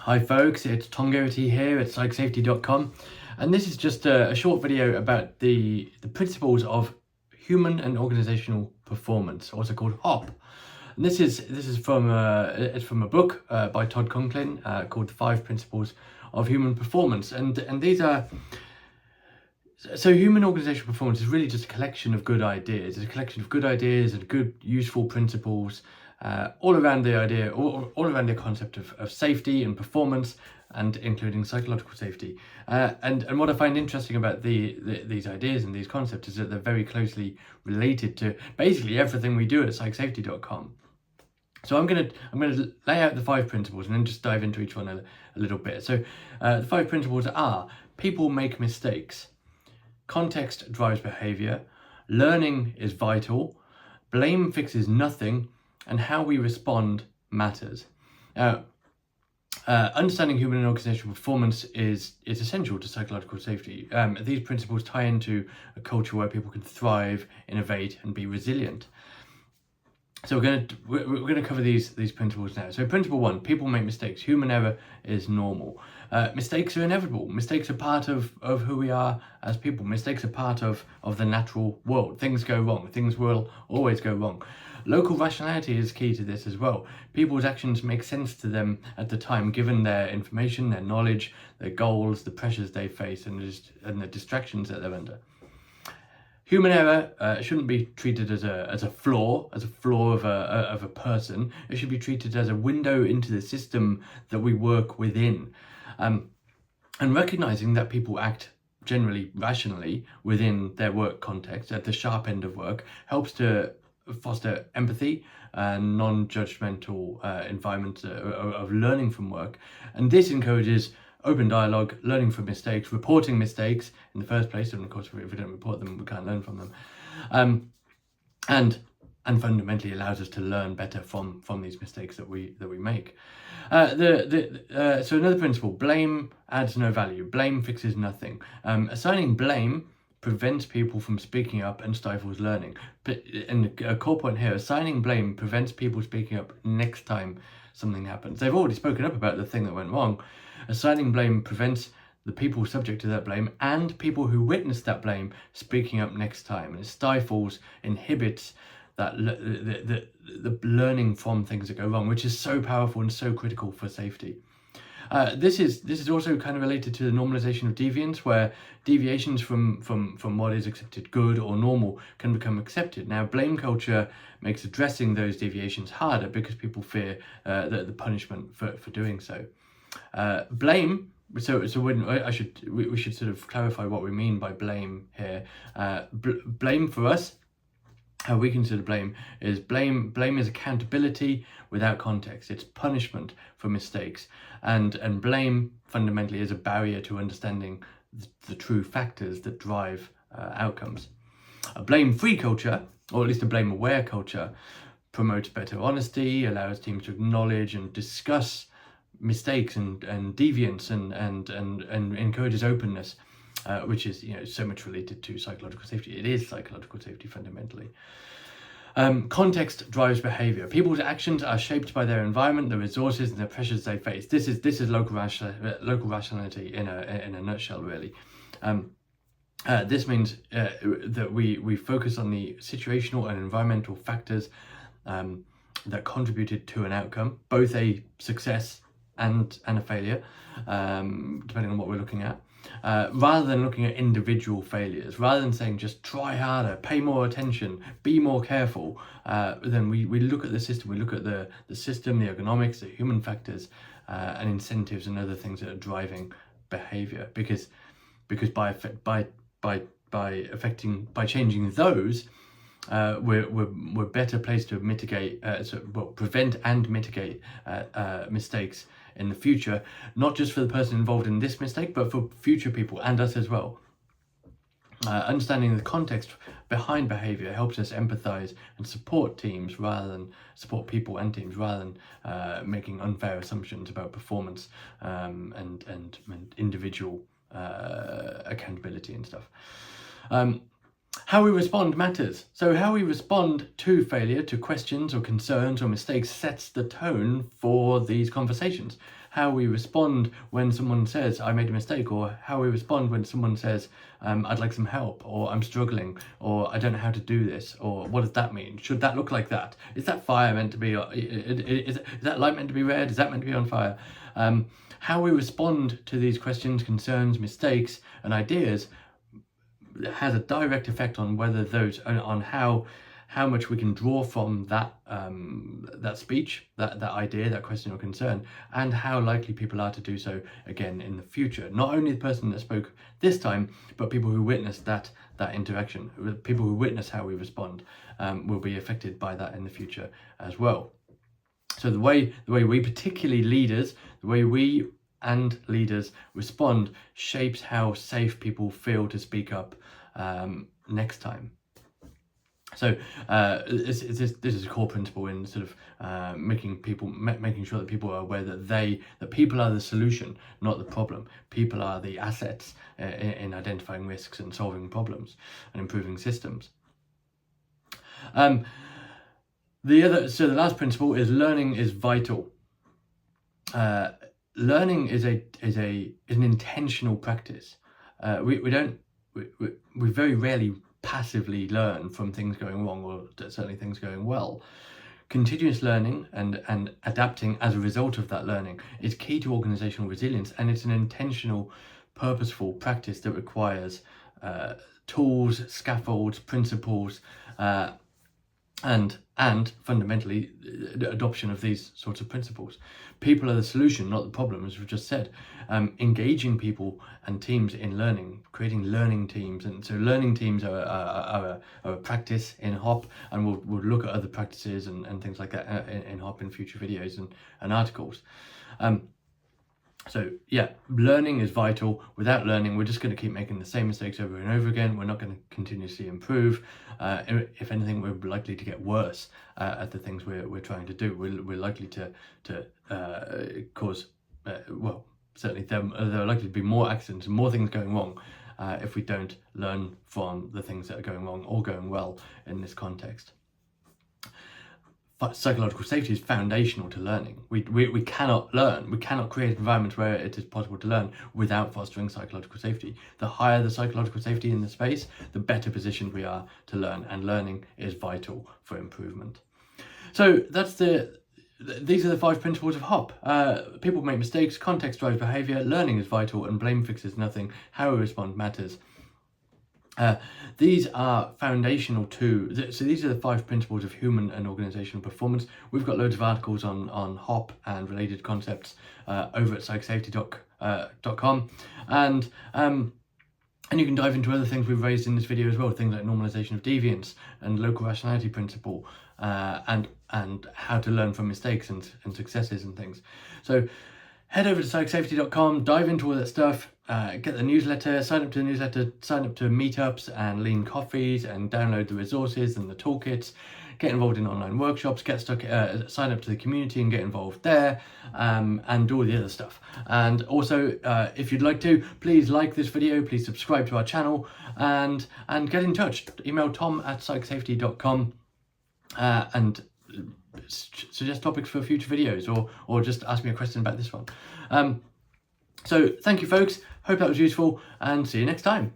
Hi folks, it's Tom Garrity here at psychsafety.com, and this is just a short video about the principles of human and organizational performance, also called HOP. And this is from it's from a book by Todd Conklin called The 5 Principles of Human Performance, and these are. So human organizational performance is really just a collection of good ideas. It's a collection of good ideas and good, useful principles all around the idea, all around the concept of safety and performance, and including psychological safety. And what I find interesting about these ideas and these concepts is that they're very closely related to basically everything we do at psychsafety.com. So I'm gonna lay out the 5 principles and then just dive into each one a little bit. So the 5 principles are: people make mistakes, context drives behaviour, learning is vital, blame fixes nothing, and how we respond matters. Understanding human and organizational performance is essential to psychological safety. These principles tie into a culture where people can thrive, innovate, and be resilient. So we're going to cover these principles now. So principle 1: people make mistakes. Human error is normal. Mistakes are inevitable. Mistakes are part of who we are as people. Mistakes are part of the natural world. Things go wrong. Things will always go wrong. Local rationality is key to this as well. People's actions make sense to them at the time, given their information, their knowledge, their goals, the pressures they face, and the distractions that they're under. Human error shouldn't be treated as a flaw of a person. It should be treated as a window into the system that we work within. And recognizing that people act generally rationally within their work context, at the sharp end of work, helps to foster empathy and non-judgmental environment of learning from work. And this encourages open dialogue, learning from mistakes, reporting mistakes in the first place, and of course if we don't report them, we can't learn from them, and fundamentally allows us to learn better from these mistakes that we make. So another principle: blame adds no value, blame fixes nothing. Assigning blame prevents people from speaking up and stifles learning. But a core point here: assigning blame prevents people speaking up next time something happens. They've already spoken up about the thing that went wrong. Assigning blame prevents the people subject to that blame and people who witness that blame speaking up next time, and it stifles, inhibits that the learning from things that go wrong, which is so powerful and so critical for safety. This is also kind of related to the normalization of deviance, where deviations from what is accepted good or normal can become accepted. Now, blame culture makes addressing those deviations harder because people fear the punishment for doing so. Blame. So when we should sort of clarify what we mean by blame here. Blame for us, how we consider blame is accountability without context. It's punishment for mistakes, and blame fundamentally is a barrier to understanding the true factors that drive outcomes. A blame-free culture, or at least a blame-aware culture, promotes better honesty, allows teams to acknowledge and discuss mistakes and deviance, and encourages openness, which is so much related to psychological safety. It is psychological safety fundamentally. Context drives behaviour. People's actions are shaped by their environment, the resources, and the pressures they face. This is local rationality in a nutshell, really. This means that we focus on the situational and environmental factors that contributed to an outcome, both a success and a failure, depending on what we're looking at, rather than looking at individual failures. Rather than saying just try harder, pay more attention, be more careful, then we look at the system. We look at the system, the ergonomics, the human factors, and incentives and other things that are driving behaviour. Because by changing those, we're better placed to mitigate, prevent and mitigate mistakes in the future, not just for the person involved in this mistake, but for future people and us as well. Understanding the context behind behaviour helps us empathise and support teams people and teams, rather than making unfair assumptions about performance and individual accountability and stuff. How we respond matters. So how we respond to failure, to questions or concerns or mistakes, sets the tone for these conversations. How we respond when someone says, I made a mistake, or how we respond when someone says, I'd like some help, or I'm struggling, or I don't know how to do this, or what does that mean? Should that look like that? Is that fire meant to be, is that light meant to be red? Is that meant to be on fire? How we respond to these questions, concerns, mistakes, and ideas has a direct effect on whether those, on how much we can draw from that that speech, that idea, that question or concern, and how likely people are to do so again in the future. Not only the person that spoke this time, but people who witnessed that interaction, people who witness how we respond, will be affected by that in the future as well. So the way we, particularly leaders, the way we and leaders respond shapes how safe people feel to speak up next time. So this is a core principle in sort of making sure that people are aware that people are the solution, not the problem. People are the assets in identifying risks and solving problems and improving systems. The last principle is learning is vital. Learning is an intentional practice. We very rarely passively learn from things going wrong, or certainly things going well. Continuous learning and adapting as a result of that learning is key to organizational resilience, and it's an intentional, purposeful practice that requires tools, scaffolds, principles, and fundamentally adoption of these sorts of principles. People are the solution, not the problem, as we've just said. Engaging people and teams in learning, creating learning teams, and so learning teams are a practice in HOP, and we'll look at other practices and things like that in HOP in future videos and articles. So yeah, learning is vital. Without learning, we're just going to keep making the same mistakes over and over again. We're not going to continuously improve. If anything, we're likely to get worse at the things we're trying to do. We're likely to cause, well, certainly there are likely to be more accidents and more things going wrong if we don't learn from the things that are going wrong or going well in this context. But psychological safety is foundational to learning. We cannot learn. We cannot create environments where it is possible to learn without fostering psychological safety. The higher the psychological safety in the space, the better positioned we are to learn, and learning is vital for improvement. So these are the 5 principles of HOP. People make mistakes, context drives behaviour, learning is vital, and blame fixes nothing. How we respond matters. These are foundational to, so these are the 5 principles of human and organisational performance. We've got loads of articles on HOP and related concepts over at psychsafety.com, and you can dive into other things we've raised in this video as well, things like normalisation of deviance and local rationality principle, and how to learn from mistakes and successes and things. So head over to psychsafety.com, dive into all that stuff, get the newsletter, sign up to the newsletter, sign up to meetups and lean coffees, and download the resources and the toolkits, get involved in online workshops, sign up to the community and get involved there, and do all the other stuff. And also, if you'd like to, please like this video, please subscribe to our channel, and get in touch. Email tom@psychsafety.com and suggest topics for future videos, or just ask me a question about this one. So thank you folks, hope that was useful, and see you next time.